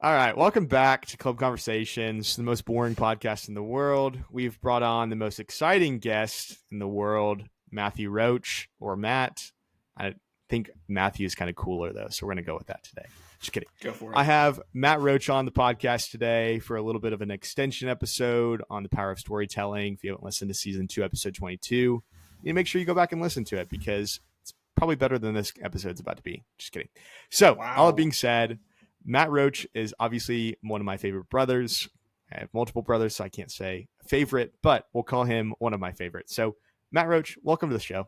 All right, welcome back to Club Conversations, the most boring podcast in the world. We've brought on the most exciting guest in the world, Matthew Roche, or Matt. I think Matthew is kind of cooler, though, so we're going to go with that today. Just kidding. Go for I it. have Matt Roche on the podcast today for a little bit of an extension episode on the power of storytelling. If you haven't listened to season 2, episode 22, you need to make sure you go back and listen to it because it's probably better than this episode's about to be. Just kidding. So, all that Wow. being said, Matt Roche is obviously one of my favorite brothers. I have multiple brothers, so I can't say favorite, but we'll call him one of my favorites. So, Matt Roche, welcome to the show.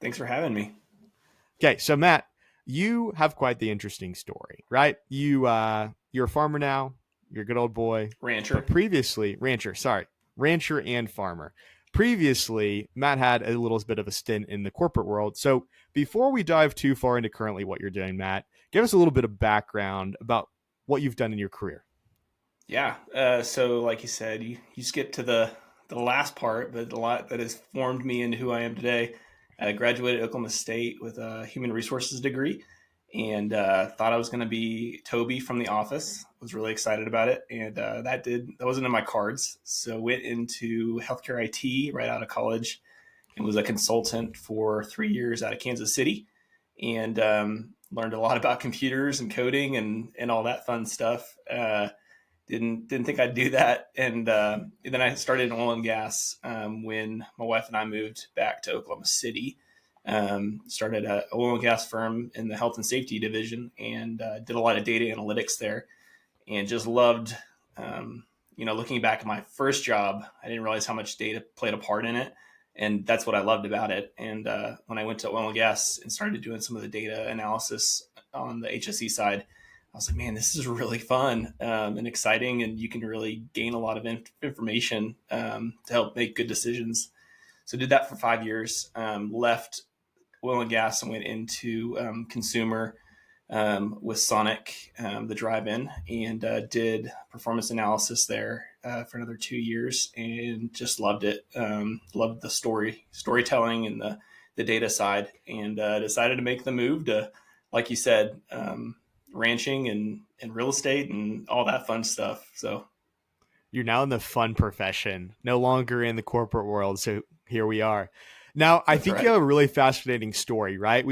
Thanks for having me. Okay, so Matt, you have quite the interesting story, right? You're a farmer now. You're a good old boy, Rancher. but previously rancher and farmer. Previously, Matt had a little bit of a stint in the corporate world. So before we dive too far into currently what you're doing, Matt, give us a little bit of background about what you've done in your career. Yeah. So like you said, you skipped to the last part, but a lot that has formed me into who I am today. I graduated Oklahoma State with a human resources degree and thought I was going to be Toby from The Office. Was really excited about it. And that wasn't in my cards. So went into healthcare IT right out of college and was a consultant for 3 years out of Kansas City. And learned a lot about computers and coding and all that fun stuff. Didn't think I'd do that, and then I started in oil and gas when my wife and I moved back to Oklahoma City. Started an oil and gas firm in the health and safety division, and did a lot of data analytics there, and just loved. Looking back at my first job, I didn't realize how much data played a part in it, and that's what I loved about it. And when I went to oil and gas and started doing some of the data analysis on the HSE side, I was like, man, this is really fun and exciting, and you can really gain a lot of information to help make good decisions. So did that for 5 years, left oil and gas and went into consumer with Sonic, the drive-in, and did performance analysis there for another 2 years and just loved it. Loved the storytelling and the data side, and decided to make the move to, like you said, ranching and real estate and all that fun stuff. So You're now in the fun profession, no longer in the corporate world. So here we are. Now, I that's think you right. have a really fascinating story, right?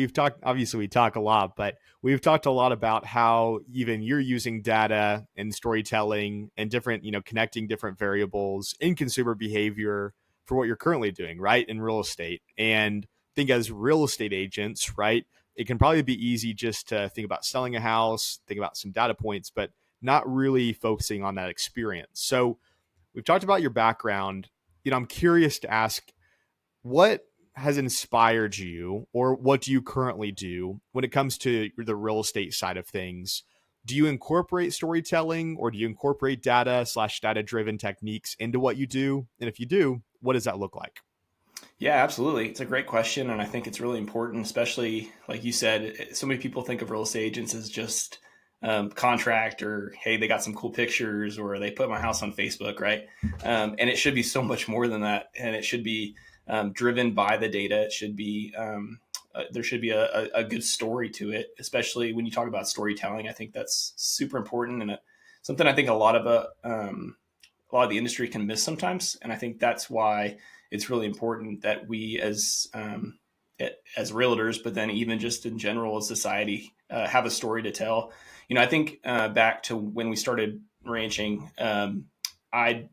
Obviously, we talk a lot, but we've talked a lot about how even you're using data and storytelling and different, connecting different variables in consumer behavior for what you're currently doing, right? In real estate. And I think as real estate agents, right, it can probably be easy just to think about selling a house, think about some data points, but not really focusing on that experience. So we've talked about your background. I'm curious to ask what has inspired you or what do you currently do when it comes to the real estate side of things? Do you incorporate storytelling or do you incorporate data/data driven techniques into what you do? And if you do, what does that look like? Yeah, absolutely. It's a great question, and I think it's really important, especially like you said. So many people think of real estate agents as just contract, or hey, they got some cool pictures, or they put my house on Facebook, right? And it should be so much more than that, and it should be driven by the data. It should be there should be a good story to it, especially when you talk about storytelling. I think that's super important, and something I think a lot of the industry can miss sometimes. And I think that's why it's really important that we as realtors, but then even just in general as society, have a story to tell. I think back to when we started ranching, I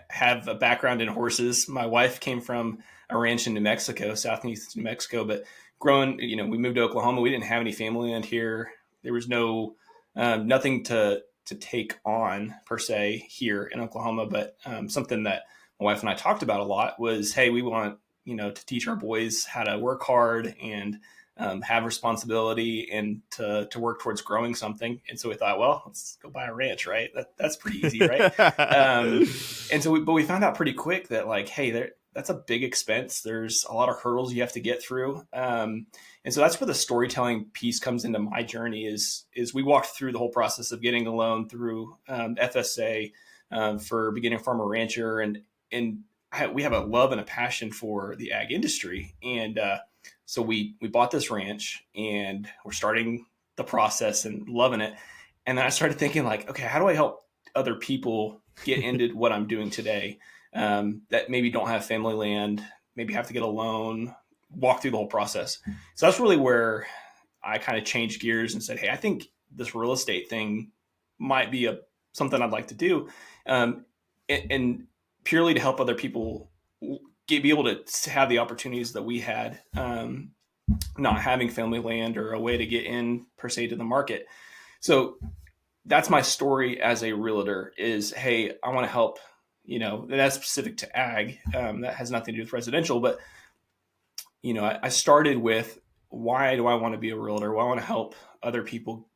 have a background in horses. My wife came from a ranch in New Mexico, southeast New Mexico, but we moved to Oklahoma. We didn't have any family land here. There was nothing to take on per se here in Oklahoma, but something that my wife and I talked about a lot was, hey, we want to teach our boys how to work hard and have responsibility and to work towards growing something. And so we thought, well, let's go buy a ranch, right? That's pretty easy, right? And so but we found out pretty quick that like, hey, that's a big expense. There's a lot of hurdles you have to get through. And so that's where the storytelling piece comes into my journey is we walked through the whole process of getting a loan through FSA for beginning farmer rancher. And we have a love and a passion for the ag industry. And so we bought this ranch and we're starting the process and loving it. And then I started thinking like, okay, how do I help other people get into what I'm doing today, that maybe don't have family land, maybe have to get a loan, walk through the whole process. So that's really where I kind of changed gears and said, hey, I think this real estate thing might be something I'd like to do, um, and purely to help other people be able to have the opportunities that we had, not having family land or a way to get in per se to the market. So that's my story as a realtor is, hey, I want to help, that's specific to ag. That has nothing to do with residential, but, I started with, why do I want to be a realtor? Well, I want to help other people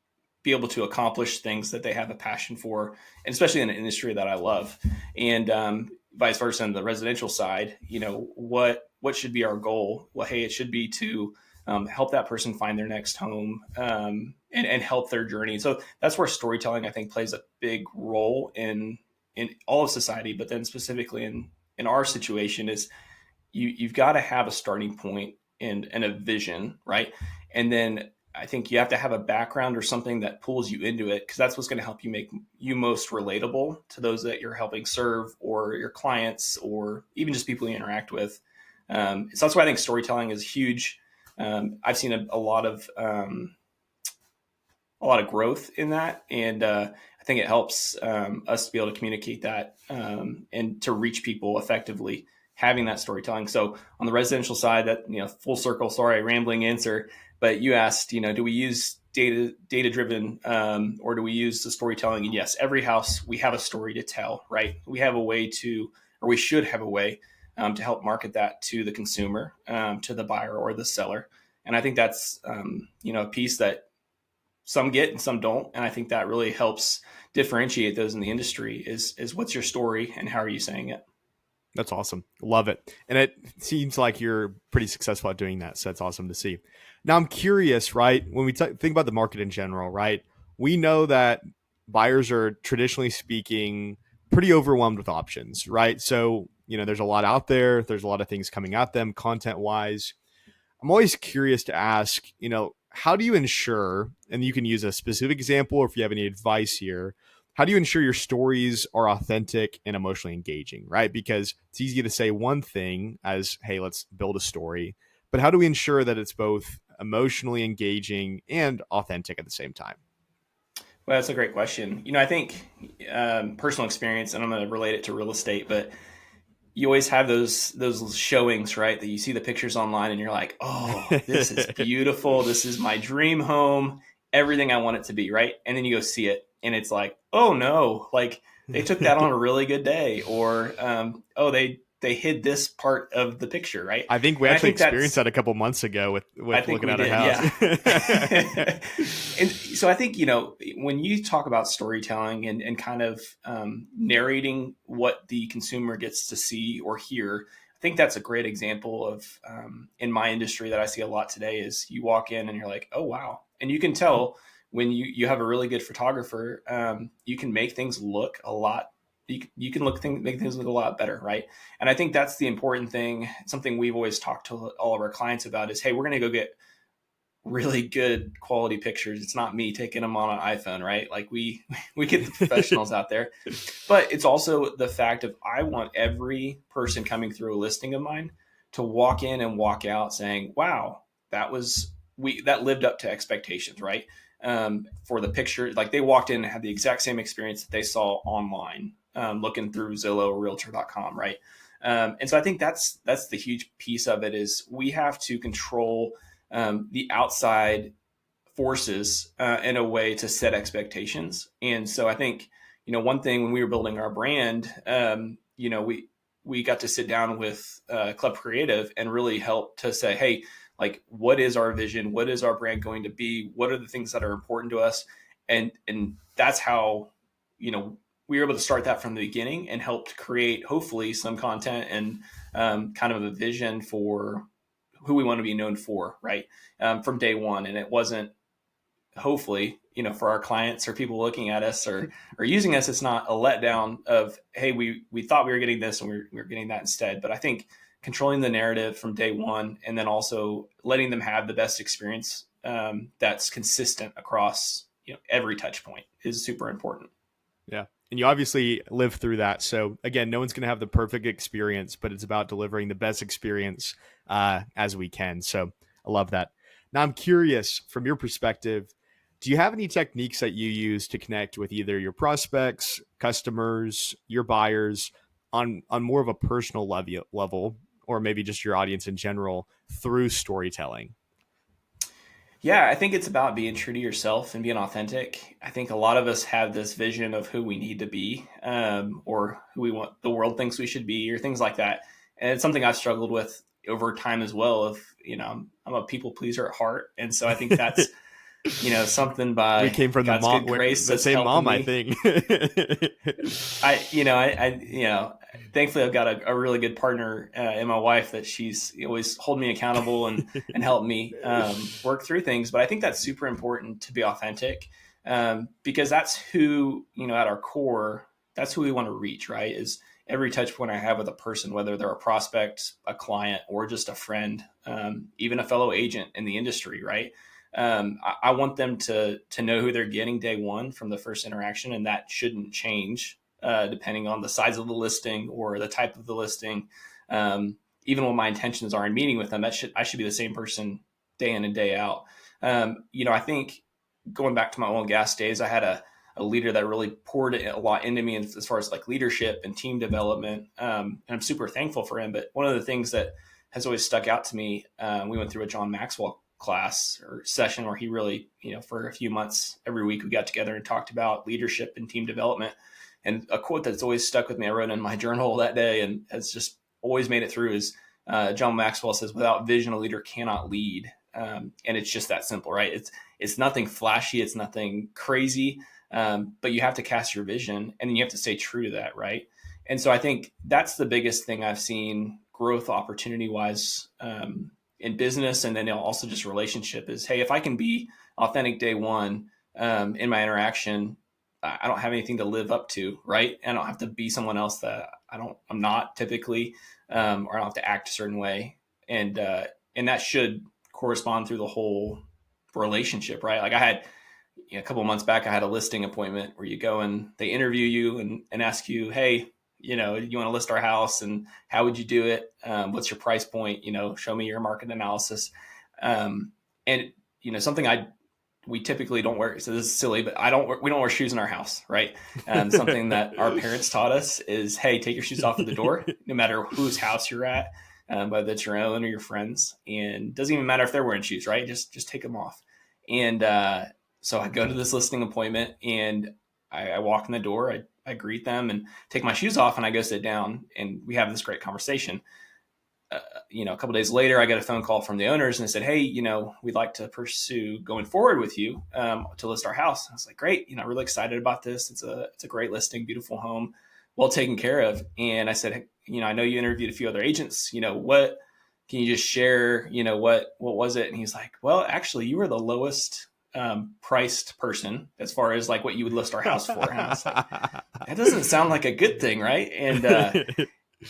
be able to accomplish things that they have a passion for, and especially in an industry that I love. And vice versa on the residential side, what should be our goal? Well, hey, it should be to help that person find their next home, and help their journey. So that's where storytelling, I think, plays a big role in all of society, but then specifically in our situation is you've got to have a starting point and a vision, right? And then I think you have to have a background or something that pulls you into it, because that's what's going to help you make you most relatable to those that you're helping serve, or your clients, or even just people you interact with. So that's why I think storytelling is huge. I've seen a lot of growth in that, and I think it helps us to be able to communicate that, and to reach people effectively, having that storytelling. So on the residential side, that, full circle, sorry, rambling answer, but you asked, do we use data driven, or do we use the storytelling? And yes, every house, we have a story to tell, right? We have a way to, or we should have a way, to help market that to the consumer, to the buyer or the seller. And I think that's, a piece that some get and some don't. And I think that really helps differentiate those in the industry is what's your story and how are you saying it? That's awesome. Love it. And it seems like you're pretty successful at doing that. So that's awesome to see. Now, I'm curious, right? When we think about the market in general, right? We know that buyers are, traditionally speaking, pretty overwhelmed with options, right? So, there's a lot out there. There's a lot of things coming at them content wise. I'm always curious to ask, how do you ensure, and you can use a specific example, or if you have any advice here, how do you ensure your stories are authentic and emotionally engaging, right? Because it's easy to say one thing as, hey, let's build a story, but how do we ensure that it's both emotionally engaging and authentic at the same time? Well, that's a great question. I think, personal experience, and I'm going to relate it to real estate, but you always have those showings, right? That you see the pictures online and you're like, oh, this is beautiful. This is my dream home. Everything I want it to be, right? And then you go see it and it's like, oh no, like they took that on a really good day, or oh, they hid this part of the picture, right? I think we And I actually think experienced that's that a couple months ago with I think looking we at our did, house. yeah. And so I think, when you talk about storytelling and kind of narrating what the consumer gets to see or hear, I think that's a great example of, in my industry that I see a lot today, is you walk in and you're like, oh, wow. And you can tell when you have a really good photographer, you can make things look a lot. You can make things look a lot better, right? And I think that's the important thing. Something we've always talked to all of our clients about is, hey, we're going to go get really good quality pictures. It's not me taking them on an iPhone, right? Like we we get the professionals out there. But it's also the fact of, I want every person coming through a listing of mine to walk in and walk out saying, wow, that lived up to expectations, right? For the picture, like they walked in and had the exact same experience that they saw online, looking through Zillow or Realtor.com, right? And so I think that's the huge piece of it, is we have to control the outside forces in a way to set expectations. And so I think, one thing when we were building our brand, we got to sit down with Club Creative and really help to say, hey, like, what is our vision? What is our brand going to be? What are the things that are important to us? And that's how, we were able to start that from the beginning and helped create, hopefully, some content and kind of a vision for who we want to be known for, right? From day one. And it wasn't, hopefully, for our clients or people looking at us or using us, it's not a letdown of, hey, we thought we were getting this and we're getting that instead. But I think controlling the narrative from day one, and then also letting them have the best experience, that's consistent across, every touch point. is super important. Yeah. And you obviously lived through that. So again, no one's going to have the perfect experience, but it's about delivering the best experience as we can. So I love that. Now I'm curious from your perspective, do you have any techniques that you use to connect with either your prospects, customers, your buyers on more of a personal level, or maybe just your audience in general through storytelling? Yeah, I think it's about being true to yourself and being authentic. I think a lot of us have this vision of who we need to be, or who we want the world thinks we should be, or things like that. And it's something I've struggled with over time as well. Of I'm a people pleaser at heart, and so I think that's something We by came from God's good grace the that's same helping mom, I me. think. Thankfully I've got a really good partner in my wife that she's always hold me accountable and help me work through things. But I think that's super important to be authentic, because that's who, at our core, that's who we want to reach, right? Is every touch point I have with a person, whether they're a prospect, a client, or just a friend, even a fellow agent in the industry, right? I want them to know who they're getting day one from the first interaction, and that shouldn't change depending on the size of the listing or the type of the listing. Even what my intentions are in meeting with them, I should be the same person day in and day out. I think going back to my oil and gas days, I had a leader that really poured a lot into me as far as like leadership and team development. And I'm super thankful for him. But one of the things that has always stuck out to me, we went through a John Maxwell class or session where he really, for a few months, every week we got together and talked about leadership and team development. And a quote that's always stuck with me, I wrote in my journal that day and has just always made it through, is John Maxwell says, "Without vision, a leader cannot lead." And it's just that simple, right? It's nothing flashy, it's nothing crazy, but you have to cast your vision and you have to stay true to that, right? And so I think that's the biggest thing I've seen growth opportunity wise, in business, and then also just relationship, is, hey, if I can be authentic day one, in my interaction, I don't have anything to live up to, right? I don't have to be someone else that I'm not typically, or I don't have to act a certain way, and that should correspond through the whole relationship, right? Like I had, a couple of months back, I had a listing appointment where you go and they interview you and ask you, hey, you want to list our house, and how would you do it? What's your price point? Show me your market analysis. And something we typically don't wear. So this is silly, but we don't wear shoes in our house, right? Something that our parents taught us is, hey, take your shoes off at the door, no matter whose house you're at, whether it's your own or your friends, and it doesn't even matter if they're wearing shoes, right? Just take them off. And so I go to this listing appointment, and I walk in the door, I greet them and take my shoes off, and I go sit down, and we have this great conversation. A couple days later, I got a phone call from the owners, and they said, "Hey, we'd like to pursue going forward with you, to list our house." And I was like, "Great, really excited about this. It's a great listing, beautiful home, well taken care of." And I said, "I know you interviewed a few other agents. What can you just share? What was it?" And he's like, "Well, actually, you were the lowest priced person as far as like what you would list our house for." And I was like, "That doesn't sound like a good thing, right?"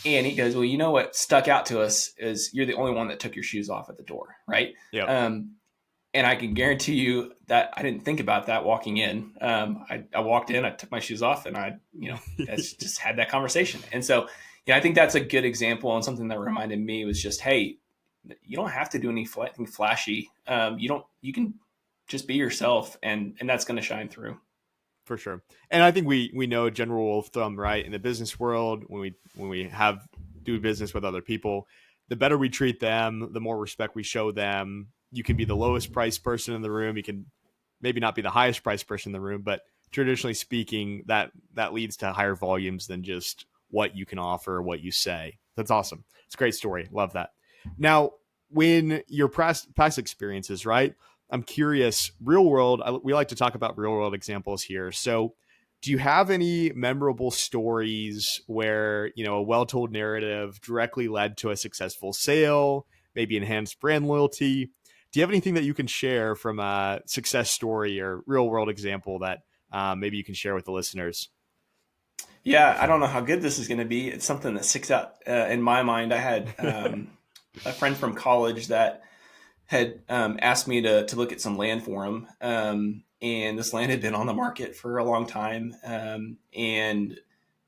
And he goes, "Well, what stuck out to us is you're the only one that took your shoes off at the door, right?" Yep. And I can guarantee you that I didn't think about that walking in. I walked in, I took my shoes off, and I just had that conversation. And so, I think that's a good example, and something that reminded me was just, hey, you don't have to do anything flashy. You can just be yourself, and that's going to shine through. For sure. And I think we know a general rule of thumb, right? In the business world, when we have do business with other people, the better we treat them, the more respect we show them. You can be the lowest priced person in the room. You can maybe not be the highest priced person in the room, but traditionally speaking, that leads to higher volumes than just what you can offer or what you say. That's awesome. It's a great story. Love that. Now, when your past experiences, right? I'm curious, real world, we like to talk about real world examples here. So, do you have any memorable stories where, a well told narrative directly led to a successful sale, maybe enhanced brand loyalty? Do you have anything that you can share from a success story or real world example that maybe you can share with the listeners? Yeah, I don't know how good this is going to be. It's something that sticks out in my mind. I had a friend from college that had asked me to look at some land for him. and this land had been on the market for a long time. And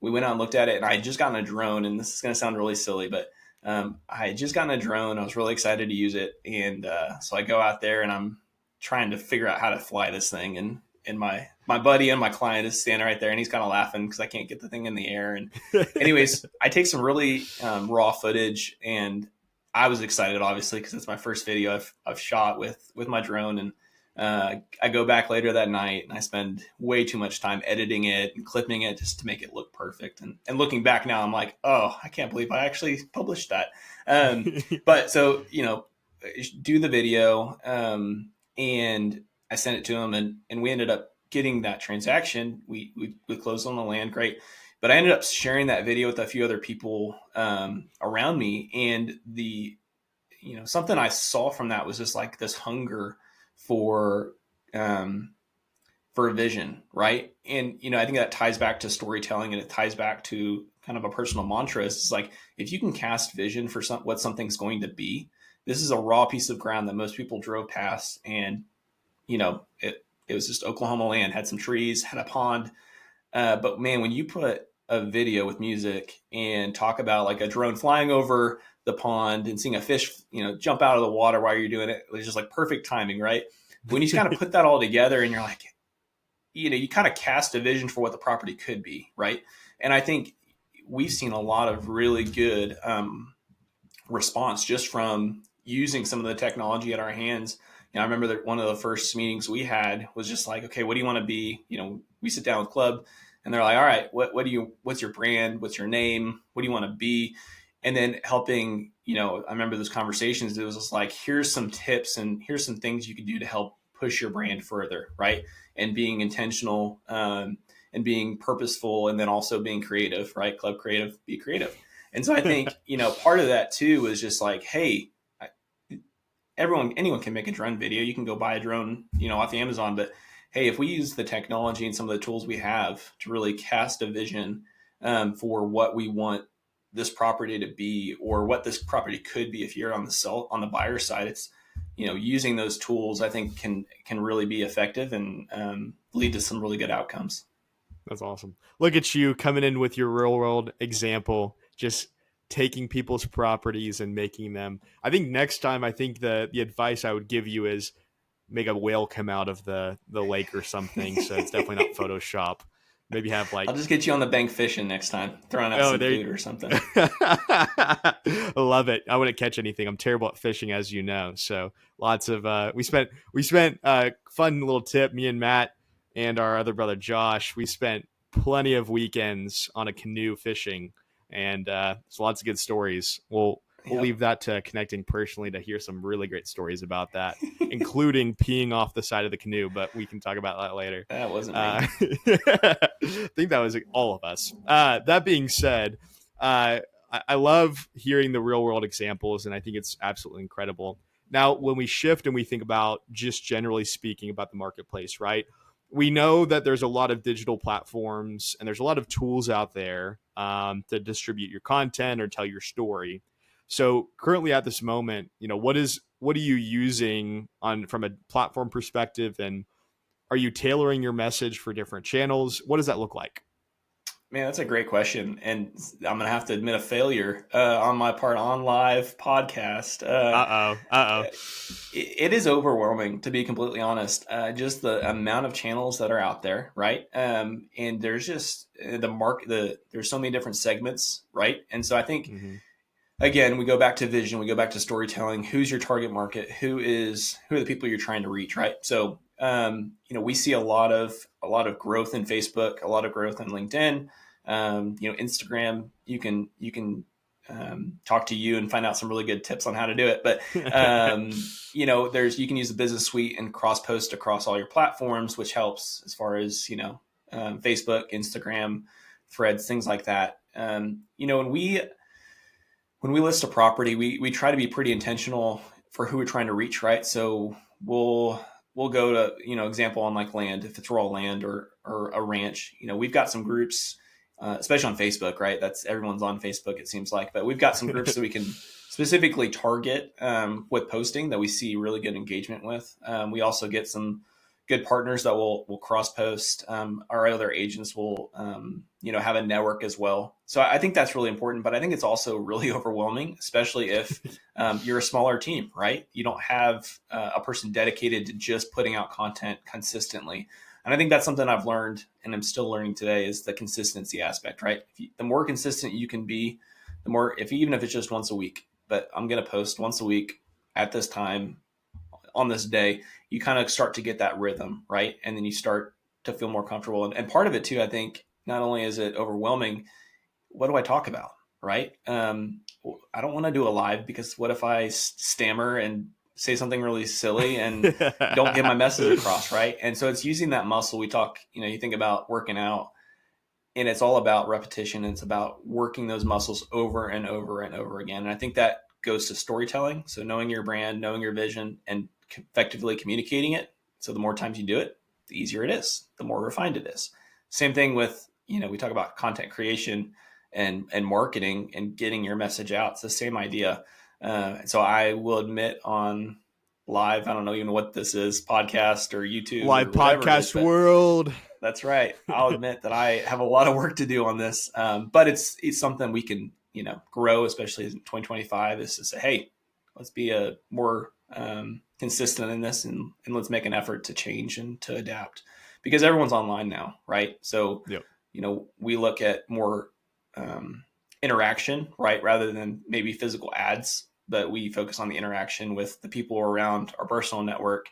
we went out and looked at it, and I had just gotten a drone, and this is going to sound really silly, but I had just gotten a drone. I was really excited to use it. And so I go out there and I'm trying to figure out how to fly this thing. And my buddy and my client is standing right there, and he's kind of laughing because I can't get the thing in the air. And anyways, I take some really raw footage, and I was excited, obviously, because it's my first video I've shot with my drone. And I go back later that night, and I spend way too much time editing it and clipping it just to make it look perfect. And looking back now, I'm like, oh, I can't believe I actually published that. But so, do the video, and I sent it to him, and we ended up getting that transaction. We closed on the land, great. But I ended up sharing that video with a few other people around me, and something I saw from that was just like this hunger for a vision, right? And I think that ties back to storytelling, and it ties back to kind of a personal mantra. It's like, if you can cast vision for what something's going to be, this is a raw piece of ground that most people drove past, and it was just Oklahoma land, had some trees, had a pond. But man, when you put a video with music and talk about like a drone flying over the pond and seeing a fish, jump out of the water while you're doing it, it was just like perfect timing, right? When you just kind of put that all together, and you're like, you kind of cast a vision for what the property could be, right? And I think we've seen a lot of really good response just from using some of the technology at our hands. I remember that one of the first meetings we had was just like, okay, what do you want to be? We sit down with club, and they're like, all right, what's your brand? What's your name? What do you want to be? And then helping, I remember those conversations, it was just like, here's some tips and here's some things you can do to help push your brand further, right? And being intentional, and being purposeful, and then also being creative, right? Club creative, be creative. And so I think, part of that too is just like, hey, anyone can make a drone video. You can go buy a drone, off Amazon. But hey, if we use the technology and some of the tools we have to really cast a vision for what we want this property to be, or what this property could be, if you're on the buyer side, it's using those tools, I think can really be effective and lead to some really good outcomes. That's awesome. Look at you coming in with your real world example, just taking people's properties and making them. I think next time, I think the advice I would give you is make a whale come out of the lake or something. So it's definitely not Photoshop. Maybe have like, I'll just get you on the bank fishing next time, throwing out some food or something. I love it. I wouldn't catch anything. I'm terrible at fishing, as you know. So lots of we spent fun little tip. Me and Matt and our other brother Josh, we spent plenty of weekends on a canoe fishing, and there's lots of good stories. We'll leave that to connecting personally to hear some really great stories about that, including peeing off the side of the canoe, but we can talk about that later. That wasn't me. I think that was all of us. That being said, I love hearing the real world examples, and I think it's absolutely incredible. Now, when we shift and we think about just generally speaking about the marketplace, right? We know that there's a lot of digital platforms and there's a lot of tools out there to distribute your content or tell your story. So currently at this moment, what are you using from a platform perspective, and are you tailoring your message for different channels? What does that look like? Man, that's a great question. And I'm going to have to admit a failure on my part on live podcast. It is overwhelming, to be completely honest. Just the amount of channels that are out there, right? And there's just there's so many different segments, right? And so I think, again, we go back to vision, we go back to storytelling. Who's your target market? Who are the people you're trying to reach, right? So, we see a lot of growth in Facebook, a lot of growth in LinkedIn, Instagram. You can talk to you and find out some really good tips on how to do it. But, you can use the business suite and cross post across all your platforms, which helps as far as, Facebook, Instagram, Threads, things like that. When we list a property, we try to be pretty intentional for who we're trying to reach, right? So we'll go to, example on like land, if it's raw land or a ranch, we've got some groups, especially on Facebook, right? Everyone's on Facebook, it seems like, but we've got some groups that we can specifically target with posting that we see really good engagement with. We also get some good partners that will cross post. Our other agents will, have a network as well. So I think that's really important, but I think it's also really overwhelming, especially if you're a smaller team, right? You don't have a person dedicated to just putting out content consistently. And I think that's something I've learned and I'm still learning today is the consistency aspect, right? The more consistent you can be, the more, even if it's just once a week, but I'm going to post once a week at this time on this day, you kind of start to get that rhythm, right? And then you start to feel more comfortable. And part of it too, I think, not only is it overwhelming, what do I talk about, right? I don't want to do a live because what if I stammer and say something really silly and don't get my message across, right? And so it's using that muscle. We talk, you think about working out and it's all about repetition. It's about working those muscles over and over and over again. And I think that goes to storytelling. So knowing your brand, knowing your vision, and effectively communicating it. So the more times you do it, the easier it is, the more refined it is. Same thing with, we talk about content creation and marketing and getting your message out. It's the same idea. So I will admit on live, I don't know even what this is, podcast or YouTube live or whatever it is, podcast world. That's right. I'll admit that I have a lot of work to do on this, but it's something we can grow, especially in 2025. Is to say, hey, let's be a more consistent in this, and let's make an effort to change and to adapt, because everyone's online now, right? So Yep. We look at more interaction, right, rather than maybe physical ads, but we focus on the interaction with the people around our personal network,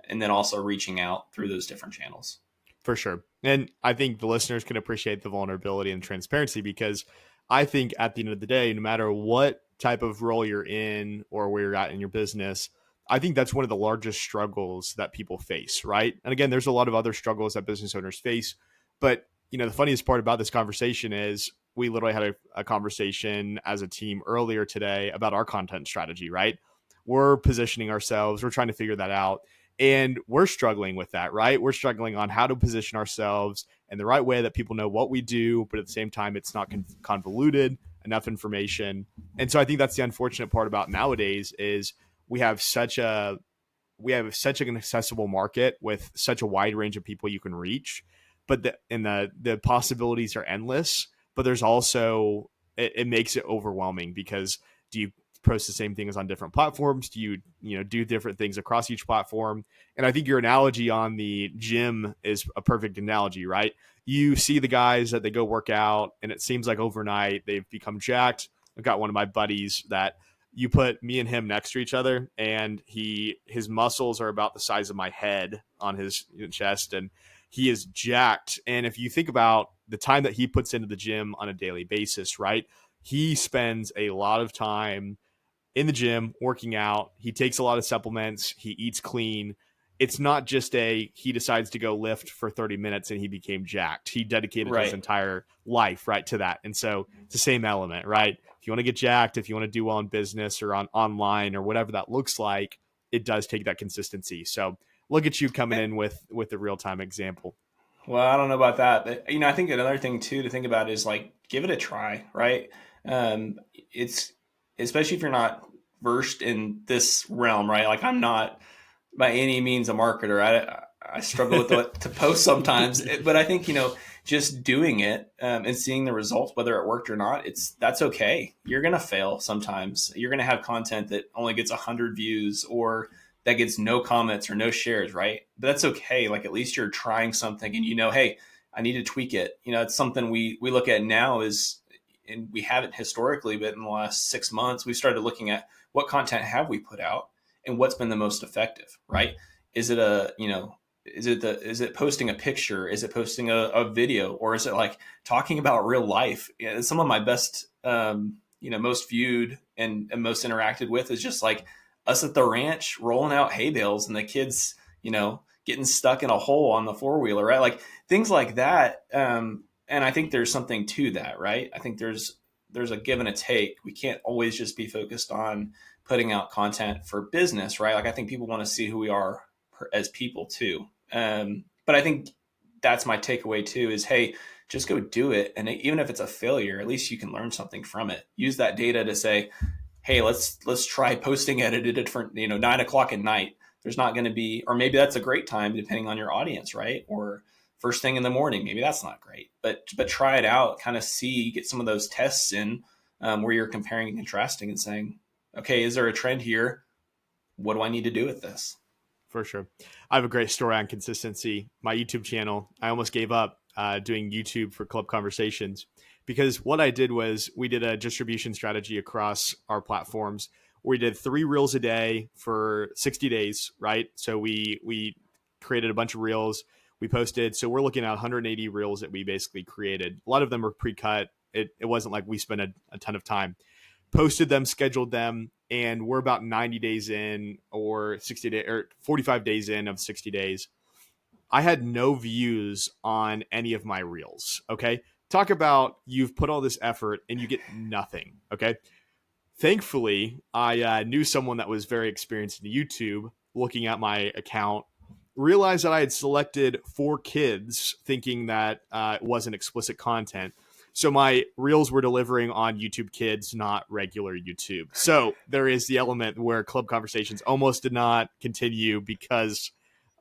and then also reaching out through those different channels. For sure. And I think the listeners can appreciate the vulnerability and transparency, because I think at the end of the day, no matter what type of role you're in or where you're at in your business, I think that's one of the largest struggles that people face, right? And again, there's a lot of other struggles that business owners face. But, the funniest part about this conversation is we literally had a conversation as a team earlier today about our content strategy, right? We're positioning ourselves, we're trying to figure that out. And we're struggling with that, right? We're struggling on how to position ourselves in the right way that people know what we do, but at the same time, it's not convoluted, enough information. And so I think that's the unfortunate part about nowadays is we have such an accessible market with such a wide range of people you can reach, but the possibilities are endless. But there's also it makes it overwhelming, because do you post the same things on different platforms? Do you do different things across each platform? And I think your analogy on the gym is a perfect analogy, right? You see the guys that they go work out and it seems like overnight they've become jacked. I've got one of my buddies that you put me and him next to each other and his muscles are about the size of my head on his chest, and he is jacked. And if you think about the time that he puts into the gym on a daily basis, right? He spends a lot of time in the gym working out. He takes a lot of supplements. He eats clean. It's not just he decides to go lift for 30 minutes and he became jacked. He dedicated his entire life, right, to that. And so it's the same element, right? If you want to get jacked, if you want to do well in business or online or whatever that looks like, it does take that consistency. So look at you coming in with the real-time example. Well, I don't know about that, but I think another thing too to think about is like give it a try, right? It's especially if you're not versed in this realm, right? Like I'm not by any means a marketer. I struggle with what to post sometimes, but I think just doing it and seeing the results, whether it worked or not, that's okay. You're gonna fail sometimes. You're gonna have content that only gets 100 views or that gets no comments or no shares, right? But that's okay. Like at least you're trying something, and hey, I need to tweak it. It's something we look at now is, and we haven't historically, but in the last 6 months, we've started looking at what content have we put out and what's been the most effective, right? Is it is it posting a picture? Is it posting a video? Or is it like talking about real life? Some of my best, most viewed and most interacted with is just like us at the ranch rolling out hay bales and the kids, getting stuck in a hole on the four-wheeler, right? Like things like that. And I think there's something to that, right? I think there's a give and a take. We can't always just be focused on putting out content for business, right? Like I think people want to see who we are as people too. But I think that's my takeaway too is, hey, just go do it. And even if it's a failure, at least you can learn something from it. Use that data to say, hey, let's try posting at a different, 9 o'clock at night there's not going to be, or maybe that's a great time depending on your audience, right? Or first thing in the morning, maybe that's not great, but try it out, kind of see, get some of those tests in, where you're comparing and contrasting and saying, okay, is there a trend here? What do I need to do with this? For sure. I have a great story on consistency. My YouTube channel, I almost gave up doing YouTube for Club Conversations because what I did was we did a distribution strategy across our platforms. We did 3 reels a day for 60 days, right? So we created a bunch of reels. We posted. So we're looking at 180 reels that we basically created. A lot of them were pre-cut. It wasn't like we spent a ton of time. Posted them, scheduled them, and we're about 90 days in, or 60 days or 45 days in of 60 days. I had no views on any of my reels. Okay. Talk about you've put all this effort and you get nothing. Okay. Thankfully, I knew someone that was very experienced in YouTube looking at my account, realized that I had selected 4 kids thinking that it wasn't explicit content. So my reels were delivering on YouTube Kids, not regular YouTube. So there is the element where Club Conversations almost did not continue because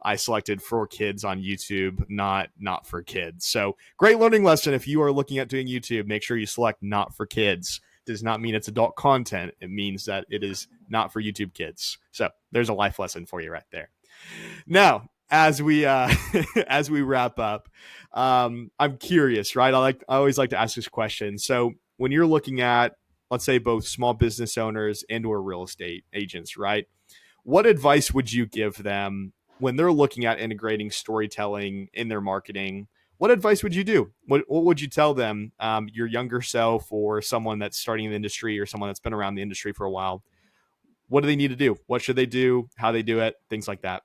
I selected 4 kids on YouTube, not for kids. So great learning lesson. If you are looking at doing YouTube, make sure you select not for kids. Does not mean it's adult content. It means that it is not for YouTube Kids. So there's a life lesson for you right there. Now, as we as we wrap up, I'm curious, right? I always like to ask this question. So when you're looking at, let's say, both small business owners and or real estate agents, right? What advice would you give them when they're looking at integrating storytelling in their marketing? What advice would you do? What would you tell them, your younger self or someone that's starting in the industry or someone that's been around the industry for a while? What do they need to do? What should they do? How they do it? Things like that.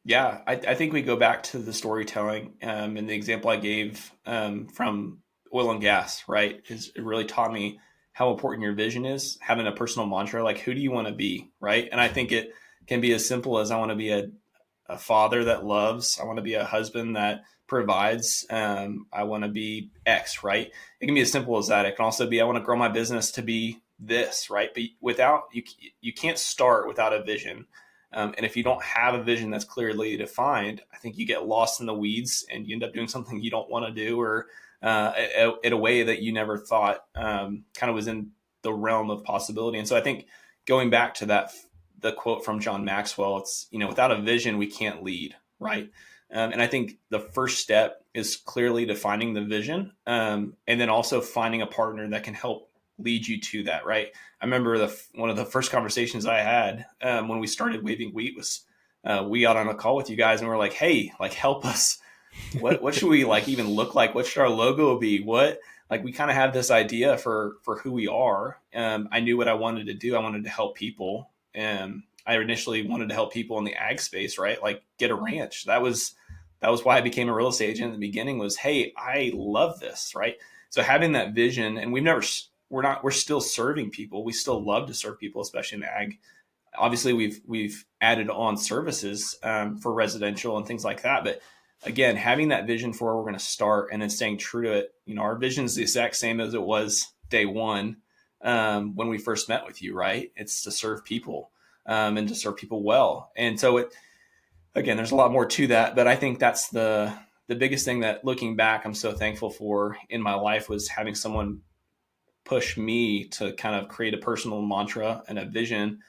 Yeah, I think we go back to the storytelling, and the example I gave, from oil and gas, right? Is it really taught me how important your vision is, having a personal mantra, like who do you want to be, right? And I think it can be as simple as I want to be a father that loves, I want to be a husband that provides, I want to be X, right? It can be as simple as that. It can also be I want to grow my business to be this, right? But without you can't start without a vision. And if you don't have a vision that's clearly defined, I think you get lost in the weeds and you end up doing something you don't want to do, or in a way that you never thought, kind of was in the realm of possibility. And so I think going back to that, the quote from John Maxwell, it's, without a vision, we can't lead, right? And I think the first step is clearly defining the vision, and then also finding a partner that can help lead you to that, right? I remember one of the first conversations I had, when we started Waving Wheat was, we got on a call with you guys and we are like, hey, like help us. What should we like even look like? What should our logo be? What, like, we kind of have this idea for who we are. I knew what I wanted to do. I wanted to help people. I initially wanted to help people in the ag space, right? Like get a ranch. That was why I became a real estate agent in the beginning, was, hey, I love this, right? So having that vision, and we're still serving people. We still love to serve people, especially in the ag. Obviously we've added on services, for residential and things like that. But again, having that vision for where we're going to start and then staying true to it. Our vision is the exact same as it was day one, when we first met with you, right? It's to serve people, and to serve people well. And so again, there's a lot more to that, but I think that's the biggest thing that, looking back, I'm so thankful for in my life, was having someone push me to kind of create a personal mantra and a vision.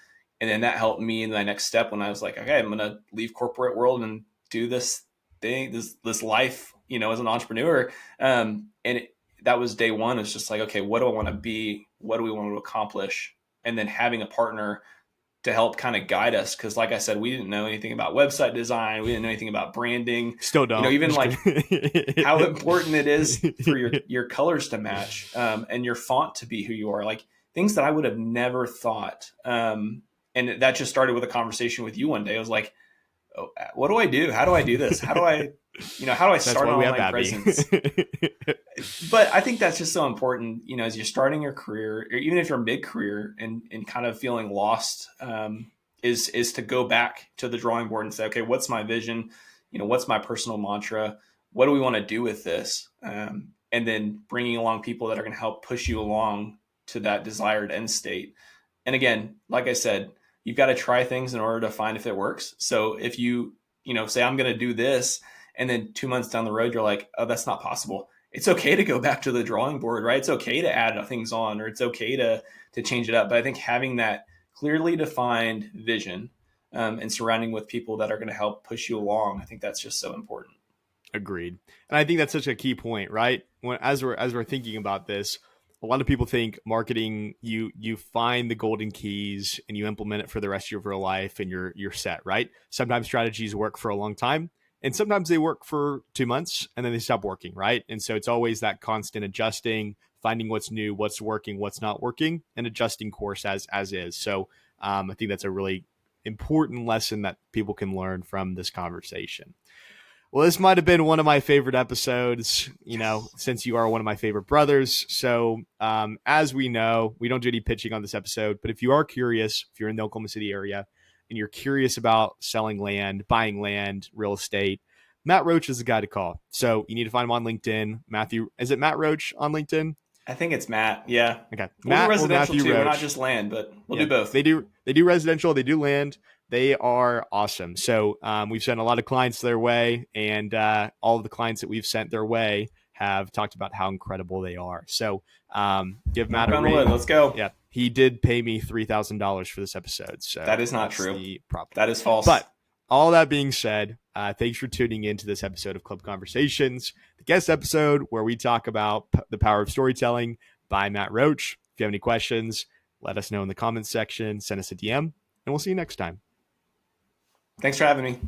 And then that helped me in my next step when I was like, okay, I'm going to leave corporate world and do this thing, this life, as an entrepreneur. That was day one. It's just like, okay, what do I want to be? What do we want to accomplish? And then having a partner to help kind of guide us. Cause like I said, we didn't know anything about website design. We didn't know anything about branding. Still don't. Even like how important it is for your colors to match, and your font to be who you are, like things that I would have never thought. And that just started with a conversation with you one day. I was like, oh, what do I do? How do I do this? How do I start an online presence? But I think that's just so important, as you're starting your career, or even if you're mid-career and kind of feeling lost, is to go back to the drawing board and say, okay, what's my vision? What's my personal mantra? What do we want to do with this? And then bringing along people that are going to help push you along to that desired end state. And again, like I said, you've got to try things in order to find if it works. So if you say I'm going to do this, and then 2 months down the road, you're like, oh, that's not possible. It's okay to go back to the drawing board, right? It's okay to add things on, or it's okay to change it up. But I think having that clearly defined vision, and surrounding with people that are going to help push you along, I think that's just so important. Agreed. And I think that's such a key point, right? As we're thinking about this, a lot of people think marketing, you find the golden keys and you implement it for the rest of your real life and you're set, right? Sometimes strategies work for a long time and sometimes they work for 2 months and then they stop working, right? And so it's always that constant adjusting, finding what's new, what's working, what's not working, and adjusting course as is. So I think that's a really important lesson that people can learn from this conversation. Well, this might have been one of my favorite episodes, Yes. since you are one of my favorite brothers. So, as we know, we don't do any pitching on this episode, but if you are curious, if you're in the Oklahoma City area and you're curious about selling land, buying land, real estate, Matt Roche is the guy to call. So you need to find him on LinkedIn. Matthew, is it Matt Roche on LinkedIn? I think it's Matt. Yeah. Okay. We'll do Matt or residential Matthew too. We're not Roche. just land, but we'll Yeah, do both. they do residential, they do land. They are awesome. So we've sent a lot of clients their way, and all of the clients that we've sent their way have talked about how incredible they are. So give Matt Knock a on the wood. ring. Let's go. Yeah, he did pay me $3,000 for this episode, That so is not that's true. the problem. That is false. But all that being said, thanks for tuning in to this episode of Club Conversations, the guest episode where we talk about the power of storytelling by Matt Roche. If you have any questions, let us know in the comments section, send us a DM, and we'll see you next time. Thanks for having me.